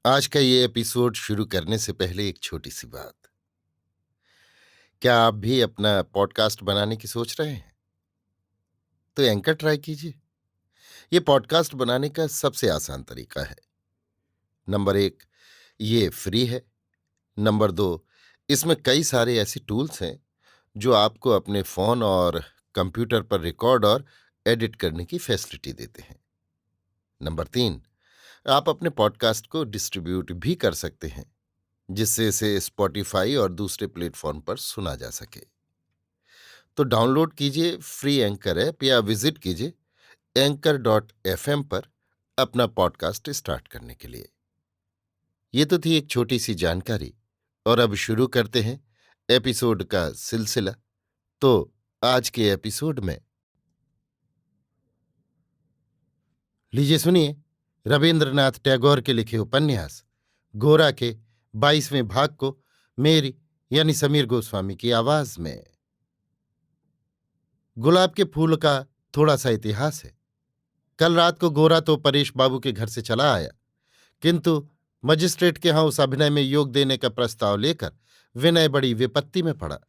आज का ये एपिसोड शुरू करने से पहले एक छोटी सी बात। क्या आप भी अपना पॉडकास्ट बनाने की सोच रहे हैं? तो एंकर ट्राई कीजिए। ये पॉडकास्ट बनाने का सबसे आसान तरीका है। नंबर 1, ये फ्री है। नंबर 2, इसमें कई सारे ऐसे टूल्स हैं जो आपको अपने फ़ोन और कंप्यूटर पर रिकॉर्ड और एडिट करने की फैसिलिटी देते हैं। नंबर 3, आप अपने पॉडकास्ट को डिस्ट्रीब्यूट भी कर सकते हैं, जिससे इसे स्पॉटिफाई और दूसरे प्लेटफॉर्म पर सुना जा सके। तो डाउनलोड कीजिए फ्री एंकर ऐप या विजिट कीजिए anchor.fm पर अपना पॉडकास्ट स्टार्ट करने के लिए। ये तो थी एक छोटी सी जानकारी, और अब शुरू करते हैं एपिसोड का सिलसिला। तो आज के एपिसोड में लीजिए सुनिए रविंद्रनाथ टैगोर के लिखे उपन्यास गोरा के 22वें भाग को मेरी यानी समीर गोस्वामी की आवाज में। गुलाब के फूल का थोड़ा सा इतिहास है। कल रात को गोरा तो परेश बाबू के घर से चला आया, किंतु मजिस्ट्रेट के यहां उस अभिनय में योग देने का प्रस्ताव लेकर विनय बड़ी विपत्ति में पड़ा।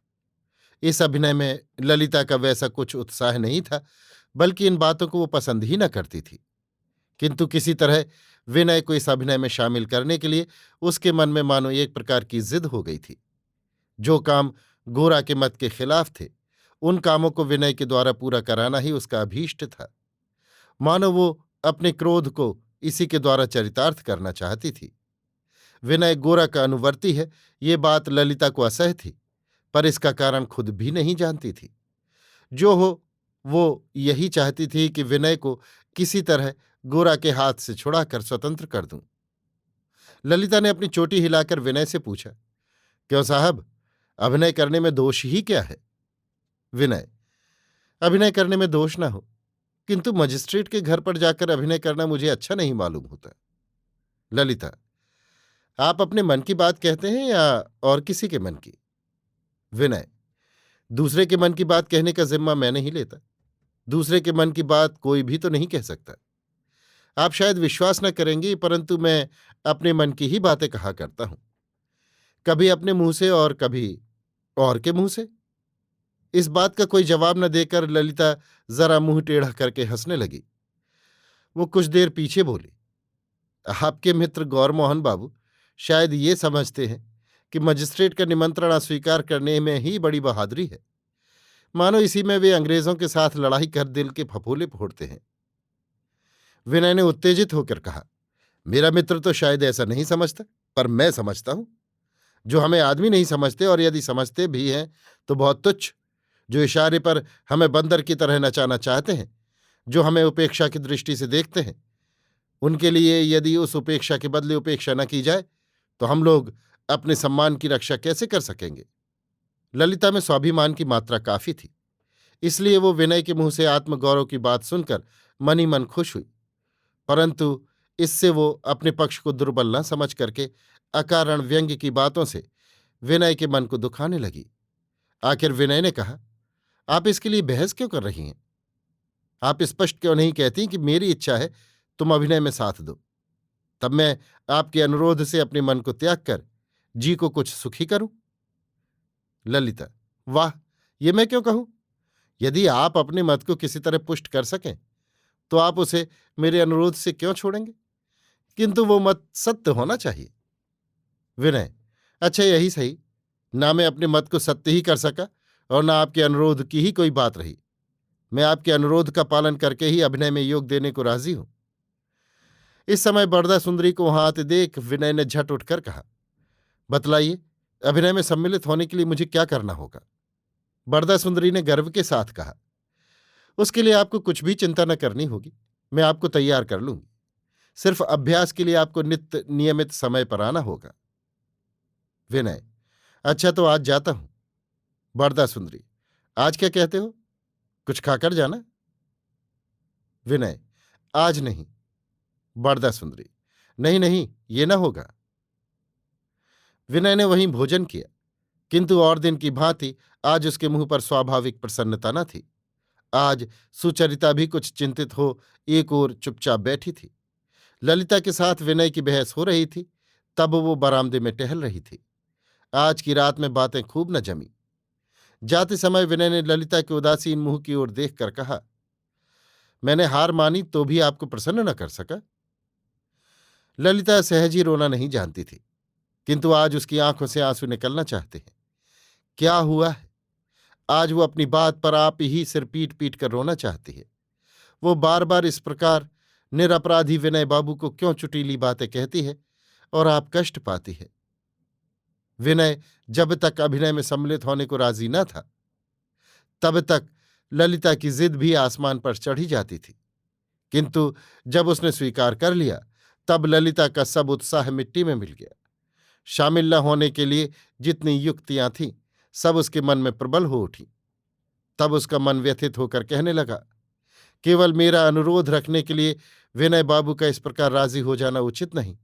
इस अभिनय में ललिता का वैसा कुछ उत्साह नहीं था, बल्कि इन बातों को वो पसंद ही न करती थी। किंतु किसी तरह विनय को इस अभिनय में शामिल करने के लिए उसके मन में मानो एक प्रकार की जिद हो गई थी। जो काम गोरा के मत के खिलाफ थे, उन कामों को विनय के द्वारा पूरा कराना ही उसका अभीष्ट था। मानो वो अपने क्रोध को इसी के द्वारा चरितार्थ करना चाहती थी। विनय गोरा का अनुवर्ती है, ये बात ललिता को असह्य थी, पर इसका कारण खुद भी नहीं जानती थी। जो हो, वो यही चाहती थी कि विनय को किसी तरह गोरा के हाथ से छुड़ाकर स्वतंत्र कर दूं। ललिता ने अपनी चोटी हिलाकर विनय से पूछा, क्यों साहब, अभिनय करने में दोष ही क्या है? विनय, अभिनय करने में दोष न हो, किंतु मजिस्ट्रेट के घर पर जाकर अभिनय करना मुझे अच्छा नहीं मालूम होता। ललिता, आप अपने मन की बात कहते हैं या और किसी के मन की? विनय, दूसरे के मन की बात कहने का जिम्मा मैं नहीं लेता। दूसरे के मन की बात कोई भी तो नहीं कह सकता। आप शायद विश्वास न करेंगी, परंतु मैं अपने मन की ही बातें कहा करता हूं। कभी अपने मुंह से और कभी और के मुंह से। इस बात का कोई जवाब न देकर ललिता जरा मुंह टेढ़ा करके हंसने लगी। वो कुछ देर पीछे बोली, आपके मित्र गौरमोहन बाबू शायद ये समझते हैं कि मजिस्ट्रेट का निमंत्रण अस्वीकार करने में ही बड़ी बहादुरी है। मानो इसी में वे अंग्रेजों के साथ लड़ाई कर दिल के फफोले फोड़ते हैं। विनय ने उत्तेजित होकर कहा, मेरा मित्र तो शायद ऐसा नहीं समझता, पर मैं समझता हूं। जो हमें आदमी नहीं समझते, और यदि समझते भी हैं तो बहुत तुच्छ। जो इशारे पर हमें बंदर की तरह नचाना चाहते हैं, जो हमें उपेक्षा की दृष्टि से देखते हैं, उनके लिए यदि उस उपेक्षा के बदले उपेक्षा न की जाए तो हम लोग अपने सम्मान की रक्षा कैसे कर सकेंगे? ललिता में स्वाभिमान की मात्रा काफी थी, इसलिए वो विनय के मुंह से आत्मगौरव की बात सुनकर मन ही मन खुश हुई। परंतु इससे वो अपने पक्ष को दुर्बल न समझ करके अकारण व्यंग्य की बातों से विनय के मन को दुखाने लगी। आखिर विनय ने कहा, आप इसके लिए बहस क्यों कर रही हैं? आप स्पष्ट क्यों नहीं कहती कि मेरी इच्छा है तुम अभिनय में साथ दो? तब मैं आपके अनुरोध से अपने मन को त्याग कर जी को कुछ सुखी करूं। ललिता, वाह, ये मैं क्यों कहूं? यदि आप अपने मत को किसी तरह पुष्ट कर सकें तो आप उसे मेरे अनुरोध से क्यों छोड़ेंगे? किंतु वो मत सत्य होना चाहिए। विनय, अच्छा यही सही। ना मैं अपने मत को सत्य ही कर सका और ना आपके अनुरोध की ही कोई बात रही। मैं आपके अनुरोध का पालन करके ही अभिनय में योग देने को राजी हूं। इस समय बरदा सुंदरी को वहां आते देख विनय ने झट उठकर कहा, बतलाइए, अभिनय में सम्मिलित होने के लिए मुझे क्या करना होगा? बरदा सुंदरी ने गर्व के साथ कहा, उसके लिए आपको कुछ भी चिंता न करनी होगी। मैं आपको तैयार कर लूंगी। सिर्फ अभ्यास के लिए आपको नित्य नियमित समय पर आना होगा। विनय, अच्छा तो आज जाता हूं। बरदा सुंदरी, आज क्या कहते हो? कुछ खाकर जाना। विनय, आज नहीं। बरदा सुंदरी, नहीं नहीं, ये ना होगा। विनय ने वहीं भोजन किया, किंतु और दिन की भांति आज उसके मुंह पर स्वाभाविक प्रसन्नता न थी। आज सुचरिता भी कुछ चिंतित हो एक ओर चुपचाप बैठी थी। ललिता के साथ विनय की बहस हो रही थी, तब वो बरामदे में टहल रही थी। आज की रात में बातें खूब न जमी। जाते समय विनय ने ललिता के उदासीन मुंह की ओर देखकर कहा, मैंने हार मानी तो भी आपको प्रसन्न न कर सका। ललिता सहज ही रोना नहीं जानती थी, किंतु आज उसकी आंखों से आंसू निकलना चाहते हैं। क्या हुआ है? आज वो अपनी बात पर आप ही सिर पीट पीट कर रोना चाहती है। वो बार बार इस प्रकार निरपराधी विनय बाबू को क्यों चुटीली बातें कहती है और आप कष्ट पाती है। विनय जब तक अभिनय में सम्मिलित होने को राजी न था, तब तक ललिता की जिद भी आसमान पर चढ़ी जाती थी, किंतु जब उसने स्वीकार कर लिया, तब ललिता का सब उत्साह मिट्टी में मिल गया। शामिल न होने के लिए जितनी युक्तियां थीं, सब उसके मन में प्रबल हो उठी। तब उसका मन व्यथित होकर कहने लगा, केवल मेरा अनुरोध रखने के लिए विनय बाबू का इस प्रकार राजी हो जाना उचित नहीं।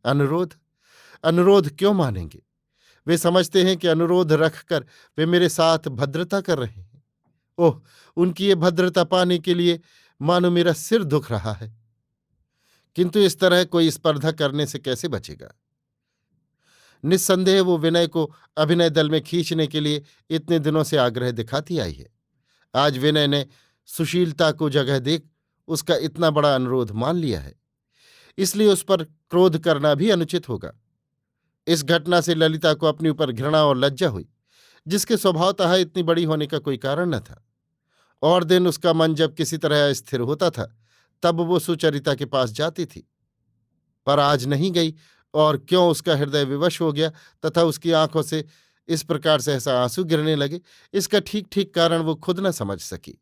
अनुरोध अनुरोध क्यों मानेंगे? वे समझते हैं कि अनुरोध रखकर वे मेरे साथ भद्रता कर रहे हैं। ओह, उनकी ये भद्रता पाने के लिए मानो मेरा सिर दुख रहा है। किंतु इस तरह कोई स्पर्धा करने से कैसे बचेगा? निस्संदेह वो विनय को अभिनय दल में खींचने के लिए इतने दिनों से आग्रह दिखाती आई है। आज विनय ने सुशीलता को जगह देख उसका इतना बड़ा अनुरोध मान लिया है, इसलिए उस पर क्रोध करना भी अनुचित होगा। इस घटना से ललिता को अपने ऊपर घृणा और लज्जा हुई, जिसके स्वभावतः इतनी बड़ी होने का कोई कारण न था। और दिन उसका मन जब किसी तरह स्थिर होता था, तब वो सुचरिता के पास जाती थी, पर आज नहीं गई, और क्यों उसका हृदय विवश हो गया तथा उसकी आंखों से इस प्रकार सहसा आंसू गिरने लगे, इसका ठीक ठीक कारण वो खुद न समझ सकी।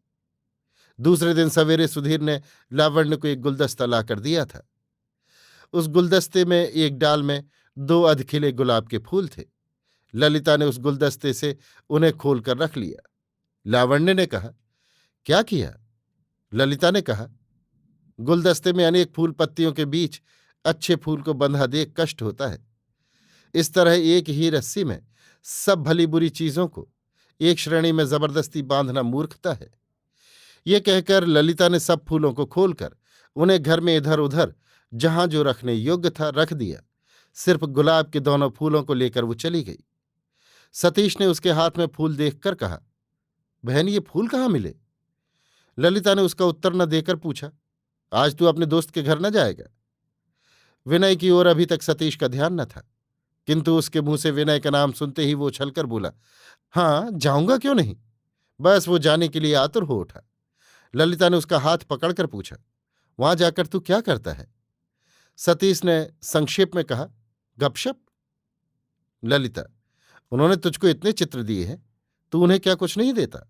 दूसरे दिन सवेरे सुधीर ने लावण्य को एक गुलदस्ता लाकर दिया था। उस गुलदस्ते में एक डाल में 2 अधखिले गुलाब के फूल थे। ललिता ने उस गुलदस्ते से उन्हें खोलकर रख लिया। लावण्य ने कहा, क्या किया? ललिता ने कहा, गुलदस्ते में अनेक फूल पत्तियों के बीच अच्छे फूल को बंधा देख कष्ट होता है। इस तरह एक ही रस्सी में सब भली बुरी चीजों को एक श्रेणी में जबरदस्ती बांधना मूर्खता है। ये कहकर ललिता ने सब फूलों को खोलकर उन्हें घर में इधर उधर जहां जो रखने योग्य था रख दिया। सिर्फ गुलाब के दोनों फूलों को लेकर वो चली गई। सतीश ने उसके हाथ में फूल देखकर कहा, बहन, ये फूल कहाँ मिले? ललिता ने उसका उत्तर न देकर पूछा, आज तू अपने दोस्त के घर न जाएगा? विनय की ओर अभी तक सतीश का ध्यान न था, किंतु उसके मुंह से विनय का नाम सुनते ही वो उछलकर बोला, हाँ, जाऊंगा क्यों नहीं। बस वो जाने के लिए आतुर हो उठा। ललिता ने उसका हाथ पकड़कर पूछा, वहां जाकर तू क्या करता है? सतीश ने संक्षेप में कहा, गपशप। ललिता, उन्होंने तुझको इतने चित्र दिए हैं, तू उन्हें क्या कुछ नहीं देता?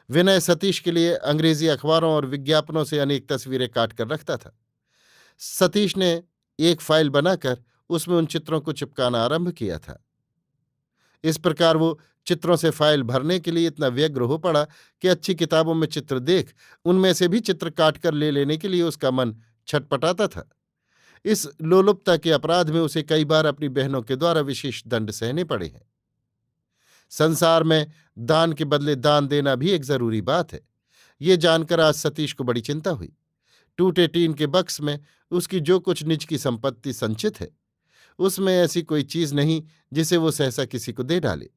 विनय सतीश के लिए अंग्रेजी अखबारों और विज्ञापनों से अनेक तस्वीरें काट कर रखता था। सतीश ने एक फाइल बनाकर उसमें उन चित्रों को चिपकाना आरंभ किया था। इस प्रकार वो चित्रों से फाइल भरने के लिए इतना व्यग्र हो पड़ा कि अच्छी किताबों में चित्र देख उनमें से भी चित्र काट कर ले लेने के लिए उसका मन छटपटाता था। इस लोलुपता के अपराध में उसे कई बार अपनी बहनों के द्वारा विशेष दंड सहने पड़े हैं। संसार में दान के बदले दान देना भी एक जरूरी बात है। ये जानकर आज सतीश को बड़ी चिंता हुई। टूटे टीन के बक्स में उसकी जो कुछ निज की संपत्ति संचित है, उसमें ऐसी कोई चीज नहीं जिसे वो सहसा किसी को दे डाले।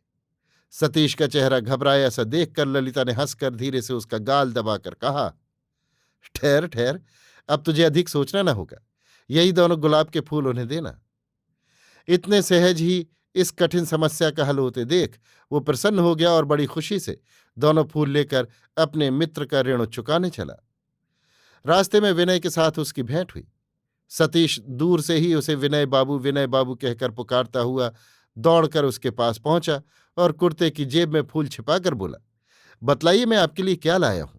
सतीश का चेहरा घबराया सा देखकर ललिता ने हंसकर धीरे से उसका गाल दबाकर कहा, ठहर ठहर, अब तुझे अधिक सोचना न होगा। यही दोनों गुलाब के फूल उन्हें देना। इतने सहज ही इस कठिन समस्या का हल होते देख वो प्रसन्न हो गया और बड़ी खुशी से दोनों फूल लेकर अपने मित्र का ऋण चुकाने चला। रास्ते में विनय के साथ उसकी भेंट हुई। सतीश दूर से ही उसे विनय बाबू कहकर पुकारता हुआ दौड़कर उसके पास पहुंचा और कुर्ते की जेब में फूल छिपाकर बोला, बतलाइए, मैं आपके लिए क्या लाया हूं।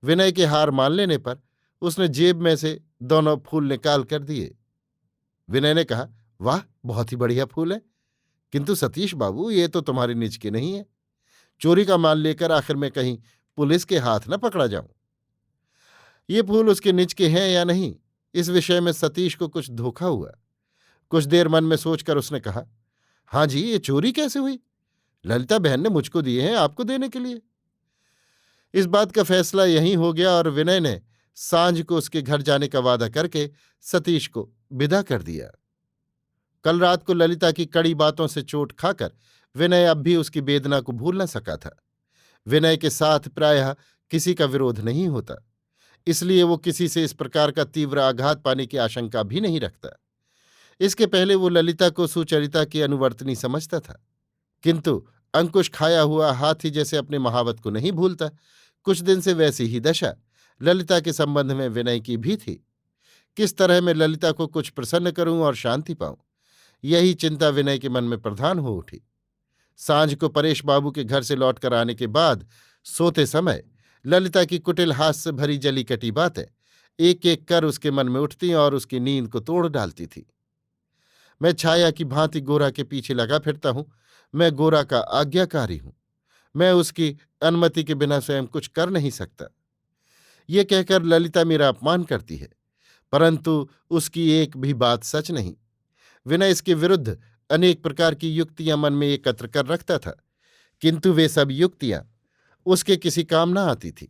विनय के हार मान लेने पर उसने जेब में से दोनों फूल निकाल कर दिए। विनय ने कहा, वाह, बहुत ही बढ़िया फूल है, किंतु सतीश बाबू, ये तो तुम्हारे निज के नहीं है। चोरी का माल लेकर आखिर में कहीं पुलिस के हाथ न पकड़ा जाऊं। ये फूल उसके निज के हैं या नहीं, इस विषय में सतीश को कुछ धोखा हुआ। कुछ देर मन में सोचकर उसने कहा, हाँ जी, ये चोरी कैसे हुई? ललिता बहन ने मुझको दिए हैं आपको देने के लिए। इस बात का फैसला यहीं हो गया और विनय ने सांझ को उसके घर जाने का वादा करके सतीश को विदा कर दिया। कल रात को ललिता की कड़ी बातों से चोट खाकर विनय अब भी उसकी वेदना को भूल न सका था। विनय के साथ प्रायः किसी का विरोध नहीं होता, इसलिए वो किसी से इस प्रकार का तीव्र आघात पाने की आशंका भी नहीं रखता। इसके पहले वो ललिता को सुचरिता की अनुवर्तनी समझता था, किंतु अंकुश खाया हुआ हाथी जैसे अपने महावत को नहीं भूलता, कुछ दिन से वैसी ही दशा ललिता के संबंध में विनय की भी थी। किस तरह मैं ललिता को कुछ प्रसन्न करूं और शांति पाऊं, यही चिंता विनय के मन में प्रधान हो उठी। सांझ को परेश बाबू के घर से लौटकर आने के बाद सोते समय ललिता की कुटिल हास्य भरी जली कटी बातें एक एक कर उसके मन में उठती और उसकी नींद को तोड़ डालती थी। मैं छाया की भांति गोरा के पीछे लगा फिरता हूं, मैं गोरा का आज्ञाकारी हूं, मैं उसकी अनुमति के बिना स्वयं कुछ कर नहीं सकता। ये कहकर ललिता मेरा अपमान करती है, परंतु उसकी एक भी बात सच नहीं। विनय इसके विरुद्ध अनेक प्रकार की युक्तियां मन में एकत्र कर रखता था, किंतु वे सब युक्तियां उसके किसी काम न आती थी,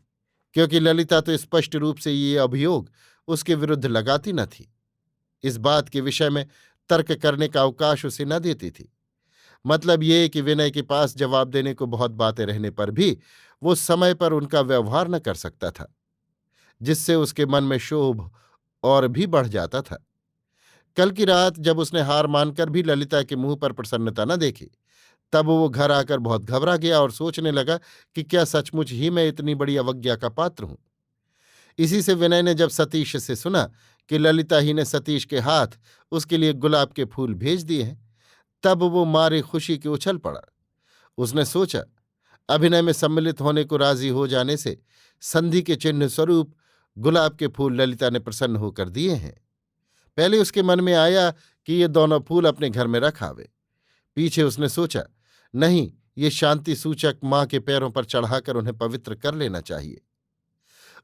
क्योंकि ललिता तो स्पष्ट रूप से ये अभियोग उसके विरुद्ध लगाती न थी। इस बात के विषय में तर्क करने का अवकाश उसे न देती थी। मतलब ये कि विनय के पास जवाब देने को बहुत बातें रहने पर भी वो समय पर उनका व्यवहार न कर सकता था, जिससे उसके मन में क्षोभ और भी बढ़ जाता था। कल की रात जब उसने हार मानकर भी ललिता के मुंह पर प्रसन्नता न देखी, तब वो घर आकर बहुत घबरा गया और सोचने लगा कि क्या सचमुच ही मैं इतनी बड़ी अवज्ञा का पात्र हूं। इसी से विनय ने जब सतीश से सुना कि ललिता ही ने सतीश के हाथ उसके लिए गुलाब के फूल भेज दिए हैं, तब वो मारे खुशी के उछल पड़ा। उसने सोचा, अभिनय में सम्मिलित होने को राजी हो जाने से संधि के चिन्ह स्वरूप गुलाब के फूल ललिता ने प्रसन्न होकर दिए हैं। पहले उसके मन में आया कि ये दोनों फूल अपने घर में रखावे। पीछे उसने सोचा, नहीं, ये शांति सूचक मां के पैरों पर चढ़ाकर उन्हें पवित्र कर लेना चाहिए।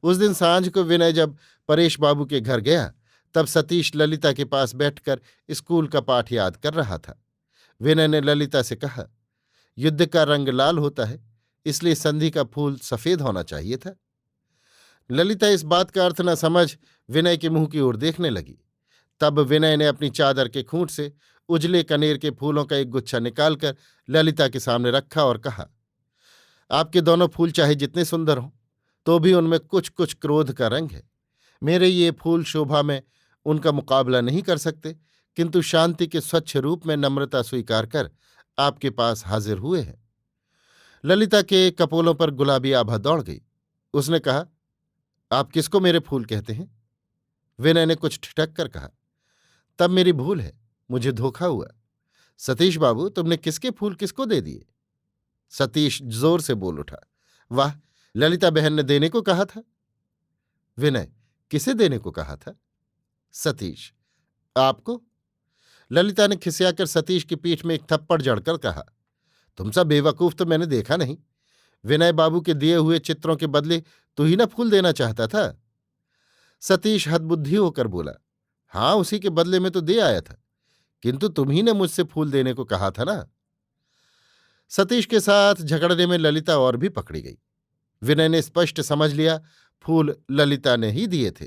उस दिन सांझ को विनय जब परेश बाबू के घर गया, तब सतीश ललिता के पास बैठकर स्कूल का पाठ याद कर रहा था। विनय ने ललिता से कहा, युद्ध का रंग लाल होता है, इसलिए संधि का फूल सफेद होना चाहिए था। ललिता इस बात का अर्थ न समझ विनय के मुंह की ओर देखने लगी। तब विनय ने अपनी चादर के खूंट से उजले कनेर के फूलों का एक गुच्छा निकालकर ललिता के सामने रखा और कहा, आपके दोनों फूल चाहे जितने सुंदर हों, तो भी उनमें कुछ कुछ क्रोध का रंग है। मेरे ये फूल शोभा में उनका मुकाबला नहीं कर सकते, किंतु शांति के स्वच्छ रूप में नम्रता स्वीकार कर आपके पास हाजिर हुए हैं। ललिता के कपोलों पर गुलाबी आभा दौड़ गई। उसने कहा, आप किसको मेरे फूल कहते हैं? विनय ने कुछ ठिठक कर कहा, तब मेरी भूल है, मुझे धोखा हुआ। सतीश बाबू, तुमने किसके फूल किसको दे दिए? सतीश जोर से बोल उठा, वाह, ललिता बहन ने देने को कहा था। विनय, किसे देने को कहा था? सतीश, आपको। ललिता ने खिसियाकर सतीश की पीठ में एक थप्पड़ जड़कर कहा, तुम सा बेवकूफ तो मैंने देखा नहीं। विनय बाबू के दिए हुए चित्रों के बदले तू ही ना फूल देना चाहता था। सतीश हतबुद्धि होकर बोला, हां, उसी के बदले में तो दे आया था, किंतु तुम ही ने मुझसे फूल देने को कहा था ना। सतीश के साथ झगड़ने में ललिता और भी पकड़ी गई। विनय ने स्पष्ट समझ लिया फूल ललिता ने ही दिए थे,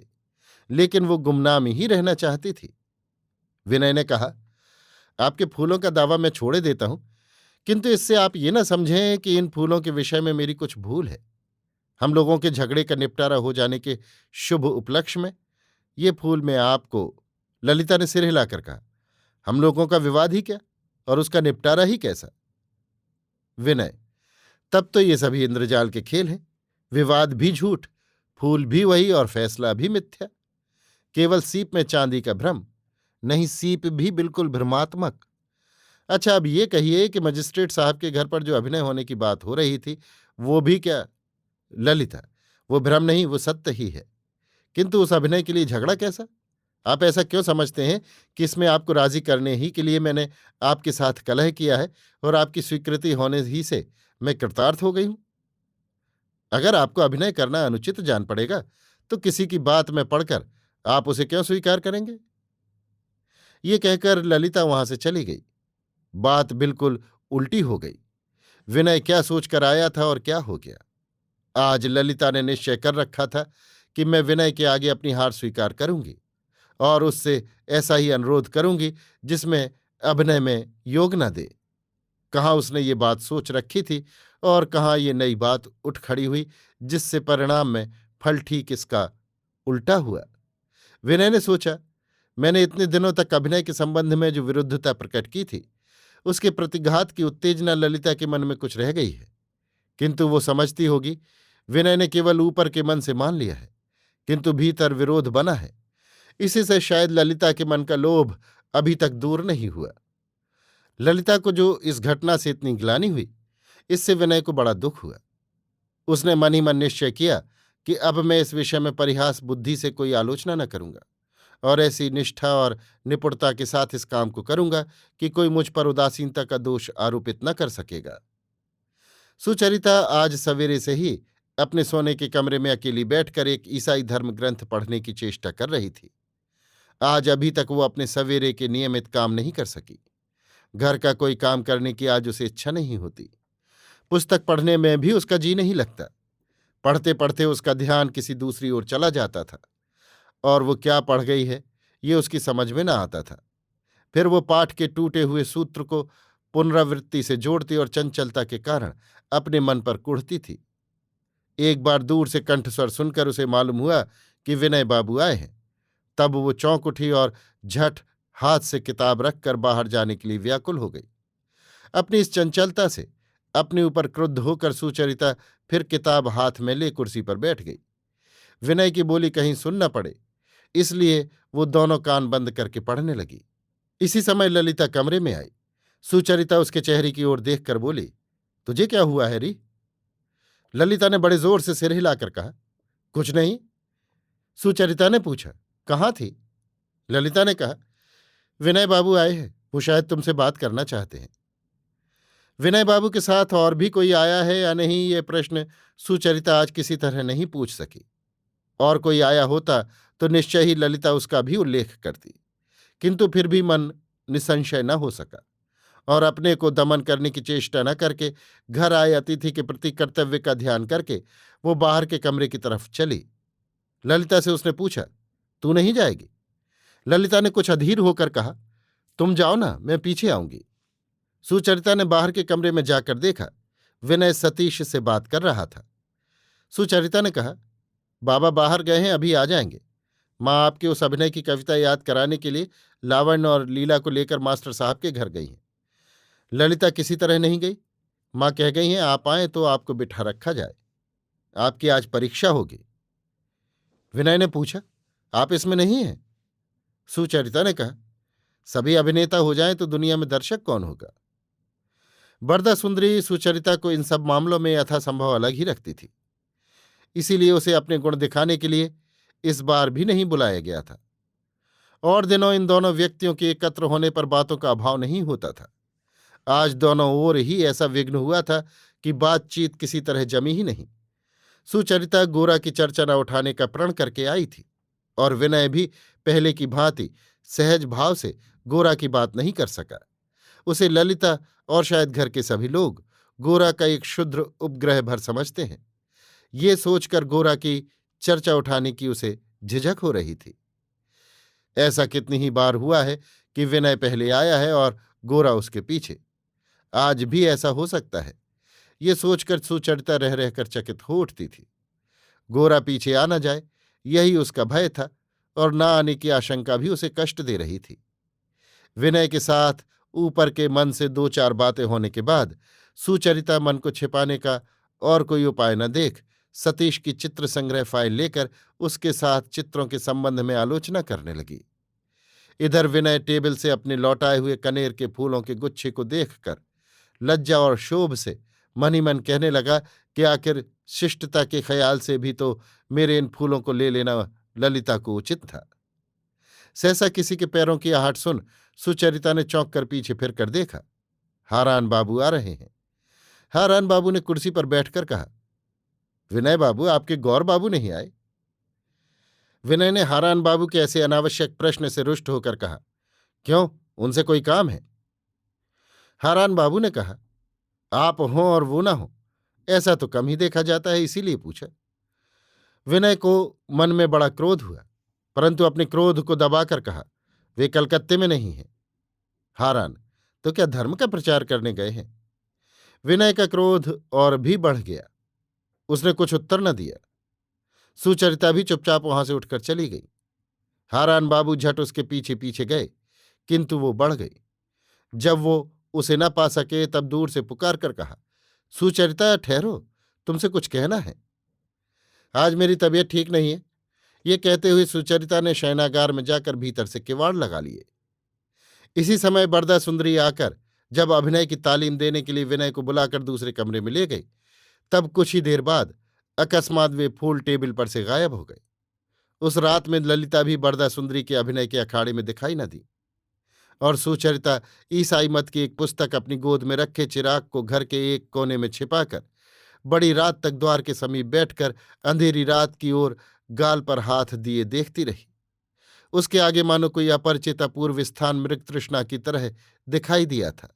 लेकिन वो गुमनाम ही रहना चाहती थी। विनय ने कहा, आपके फूलों का दावा मैं छोड़े देता हूं, किंतु इससे आप ये ना समझें कि इन फूलों के विषय में मेरी कुछ भूल है। हम लोगों के झगड़े का निपटारा हो जाने के शुभ उपलक्ष्य में ये फूल मैं आपको। ललिता ने सिर हिलाकर कहा, हम लोगों का विवाद ही क्या और उसका निपटारा ही कैसा? विनय, तब तो ये सभी इंद्रजाल के खेल हैं, विवाद भी झूठ, फूल भी वही और फैसला भी मिथ्या। केवल सीप में चांदी का भ्रम, नहीं, सीप भी बिल्कुल भ्रमात्मक। अच्छा, अब ये कहिए कि मजिस्ट्रेट साहब के घर पर जो अभिनय होने की बात हो रही थी, वो भी क्या? ललिता, वो भ्रम नहीं, वो सत्य ही है, किंतु उस अभिनय के लिए झगड़ा कैसा? आप ऐसा क्यों समझते हैं कि इसमें आपको राजी करने ही के लिए मैंने आपके साथ कलह किया है और आपकी स्वीकृति होने ही से मैं कृतार्थ हो गई हूं? अगर आपको अभिनय करना अनुचित जान पड़ेगा तो किसी की बात में पड़कर आप उसे क्यों स्वीकार करेंगे? ये कहकर ललिता वहां से चली गई। बात बिल्कुल उल्टी हो गई। विनय क्या सोचकर आया था और क्या हो गया? आज ललिता ने निश्चय कर रखा था कि मैं विनय के आगे अपनी हार स्वीकार करूंगी और उससे ऐसा ही अनुरोध करूंगी जिसमें अभिनय में योग न दे। कहाँ उसने ये बात सोच रखी थी और कहाँ ये नई बात उठ खड़ी हुई, जिससे परिणाम में फल ठीक इसका उल्टा हुआ। विनय ने सोचा, मैंने इतने दिनों तक अभिनय के संबंध में जो विरुद्धता प्रकट की थी, उसके प्रतिघात की उत्तेजना ललिता के मन में कुछ रह गई है। किंतु वो समझती होगी, विनय ने केवल ऊपर के मन से मान लिया है, किंतु भीतर विरोध बना है। इसी से शायद ललिता के मन का लोभ अभी तक दूर नहीं हुआ। ललिता को जो इस घटना से इतनी ग्लानि हुई, इससे विनय को बड़ा दुख हुआ। उसने मन ही मन निश्चय किया कि अब मैं इस विषय में परिहास बुद्धि से कोई आलोचना न करूंगा और ऐसी निष्ठा और निपुणता के साथ इस काम को करूंगा कि कोई मुझ पर उदासीनता का दोष आरोपित न कर सकेगा। सुचरिता आज सवेरे से ही अपने सोने के कमरे में अकेली बैठकर एक ईसाई धर्म ग्रंथ पढ़ने की चेष्टा कर रही थी। आज अभी तक वो अपने सवेरे के नियमित काम नहीं कर सकी। घर का कोई काम करने की आज उसे इच्छा नहीं होती। पुस्तक पढ़ने में भी उसका जी नहीं लगता। पढ़ते पढ़ते उसका ध्यान किसी दूसरी ओर चला जाता था और वो क्या पढ़ गई है ये उसकी समझ में न आता था। फिर वो पाठ के टूटे हुए सूत्र को पुनरावृत्ति से जोड़ती और चंचलता के कारण अपने मन पर कुढ़ती थी। एक बार दूर से कंठस्वर सुनकर उसे मालूम हुआ कि विनय बाबू आए हैं। तब वो चौंक उठी और झट हाथ से किताब रखकर बाहर जाने के लिए व्याकुल हो गई। अपनी इस चंचलता से अपने ऊपर क्रुद्ध होकर सुचरिता फिर किताब हाथ में ले कुर्सी पर बैठ गई। विनय की बोली कहीं सुन न पड़े, इसलिए वो दोनों कान बंद करके पढ़ने लगी। इसी समय ललिता कमरे में आई। सुचरिता उसके चेहरे की ओर देखकर बोली, तुझे क्या हुआ है री? ललिता ने बड़े जोर से सिर हिलाकर कहा, कुछ नहीं। सुचरिता ने पूछा, कहाँ थी? ललिता ने कहा, विनय बाबू आए हैं, वो शायद तुमसे बात करना चाहते हैं। विनय बाबू के साथ और भी कोई आया है या नहीं, ये प्रश्न सुचरिता आज किसी तरह नहीं पूछ सकी। और कोई आया होता तो निश्चय ही ललिता उसका भी उल्लेख करती, किंतु फिर भी मन निसंशय न हो सका और अपने को दमन करने की चेष्टा न करके घर आए अतिथि के प्रति कर्तव्य का ध्यान करके वो बाहर के कमरे की तरफ चली। ललिता से उसने पूछा, तू नहीं जाएगी? ललिता ने कुछ अधीर होकर कहा, तुम जाओ ना, मैं पीछे आऊंगी। सुचरिता ने बाहर के कमरे में जाकर देखा, विनय सतीश से बात कर रहा था। सुचरिता ने कहा, बाबा बाहर गए हैं, अभी आ जाएंगे। माँ आपके उस अभिनय की कविता याद कराने के लिए लावण्य और लीला को लेकर मास्टर साहब के घर गई हैं। ललिता किसी तरह नहीं गई। माँ कह गई हैं आप आए तो आपको बिठा रखा जाए, आपकी आज परीक्षा होगी। विनय ने पूछा, आप इसमें नहीं हैं? सुचरिता ने कहा, सभी अभिनेता हो जाएं तो दुनिया में दर्शक कौन होगा। बरदा सुंदरी सुचरिता को इन सब मामलों में यथासंभव अलग ही रखती थी, इसीलिए उसे अपने गुण दिखाने के लिए इस बार भी नहीं बुलाया गया था। और दिनों इन दोनों व्यक्तियों के एकत्र होने पर बातों का अभाव नहीं होता था। आज दोनों ओर ही ऐसा विघ्न हुआ था कि बातचीत किसी तरह जमी ही नहीं। सुचरिता गोरा की चर्चा न उठाने का प्रण करके आई थी और विनय भी पहले की भांति सहज भाव से गोरा की बात नहीं कर सका। उसे ललिता और शायद घर के सभी लोग गोरा का एक क्षुद्र उपग्रह भर समझते हैं, ये सोचकर गोरा की चर्चा उठाने की उसे झिझक हो रही थी। ऐसा कितनी ही बार हुआ है कि विनय पहले आया है और गोरा उसके पीछे। आज भी ऐसा हो सकता है, ये सोचकर सुचरिता रह रहकर चकित हो उठती थी। गोरा पीछे आ न जाए, यही उसका भय था और न आने की आशंका भी उसे कष्ट दे रही थी। विनय के साथ ऊपर के मन से दो चार बातें होने के बाद सुचरिता मन को छिपाने का और कोई उपाय न देख सतीश की चित्र संग्रह फाइल लेकर उसके साथ चित्रों के संबंध में आलोचना करने लगी। इधर विनय टेबल से अपने लौटाए हुए कनेर के फूलों के गुच्छे को देखकर लज्जा और क्षोभ से मन ही मन कहने लगा कि आखिर शिष्टता के ख्याल से भी तो मेरे इन फूलों को ले लेना ललिता को उचित था। सहसा किसी के पैरों की आहट सुन सुचरिता ने चौंक कर पीछे फिरकर देखा। हारान बाबू आ रहे हैं। हारान बाबू ने कुर्सी पर बैठकर कहा, विनय बाबू, आपके गौर बाबू नहीं आए? विनय ने हारान बाबू के ऐसे अनावश्यक प्रश्न से रुष्ट होकर कहा, क्यों, उनसे कोई काम है? हारान बाबू ने कहा, आप हों और वो ना हो, ऐसा तो कम ही देखा जाता है, इसीलिए पूछा। विनय को मन में बड़ा क्रोध हुआ, परंतु अपने क्रोध को दबाकर कहा, वे कलकत्ते में नहीं हैं। हारान, तो क्या धर्म का प्रचार करने गए हैं? विनय का क्रोध और भी बढ़ गया। उसने कुछ उत्तर न दिया। सुचरिता भी चुपचाप वहां से उठकर चली गई। हारान बाबू झट उसके पीछे पीछे गए, किंतु वो बढ़ गई। जब वो उसे न पा सके तब दूर से पुकार कर कहा, सुचरिता ठहरो, तुमसे कुछ कहना है। आज मेरी तबीयत ठीक नहीं है। ये कहते हुए सुचरिता ने शयनागार में जाकर भीतर से किवाड़ लगा लिए। इसी समय बरदा सुंदरी आकर जब अभिनय की तालीम देने के लिए विनय को बुलाकर दूसरे कमरे में ले गई, तब कुछ ही देर बाद अकस्मात वे फूल टेबल पर से गायब हो गए। उस रात में ललिता भी बरदा सुंदरी के अभिनय के अखाड़े में दिखाई न दी, और सुचरिता ईसाई मत की एक पुस्तक अपनी गोद में रखे चिराग को घर के एक कोने में छिपाकर बड़ी रात तक द्वार के समीप बैठकर अंधेरी रात की ओर गाल पर हाथ दिए देखती रही। उसके आगे मानो कोई अपरिचित अपूर्व स्थान मृग तृष्णा की तरह दिखाई दिया था।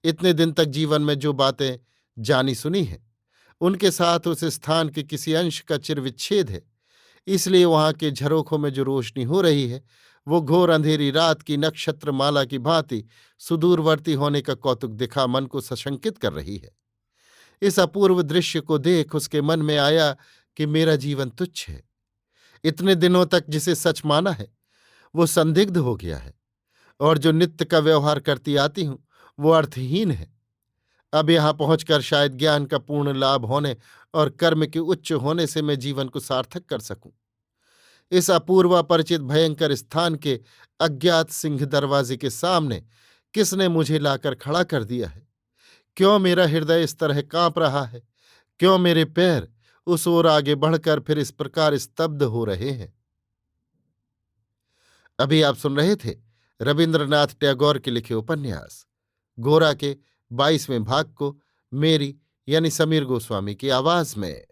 इतने दिन तक जीवन में जो बातें जानी सुनी हैं, उनके साथ उस स्थान के किसी अंश का चिरविच्छेद है। इसलिए वहां के झरोखों में जो रोशनी हो रही है, वो घोर अंधेरी रात की नक्षत्रमाला की भांति सुदूरवर्ती होने का कौतुक दिखा मन को सशंकित कर रही है। इस अपूर्व दृश्य को देख उसके मन में आया कि मेरा जीवन तुच्छ है। इतने दिनों तक जिसे सच माना है वो संदिग्ध हो गया है, और जो नित्य का व्यवहार करती आती हूं वो अर्थहीन है। अब यहां पहुंचकर शायद ज्ञान का पूर्ण लाभ होने और कर्म के उच्च होने से मैं जीवन को सार्थक कर सकूं। इस अपूर्व अपरिचित भयंकर स्थान के अज्ञात सिंह दरवाजे के सामने किसने मुझे लाकर खड़ा कर दिया है? क्यों मेरा हृदय इस तरह कांप रहा है? क्यों मेरे पैर उस ओर आगे बढ़कर फिर इस प्रकार स्तब्ध हो रहे हैं? अभी आप सुन रहे थे रविन्द्रनाथ टैगोर के लिखे उपन्यास गोरा के 22वें भाग को मेरी यानी समीर गोस्वामी की आवाज में।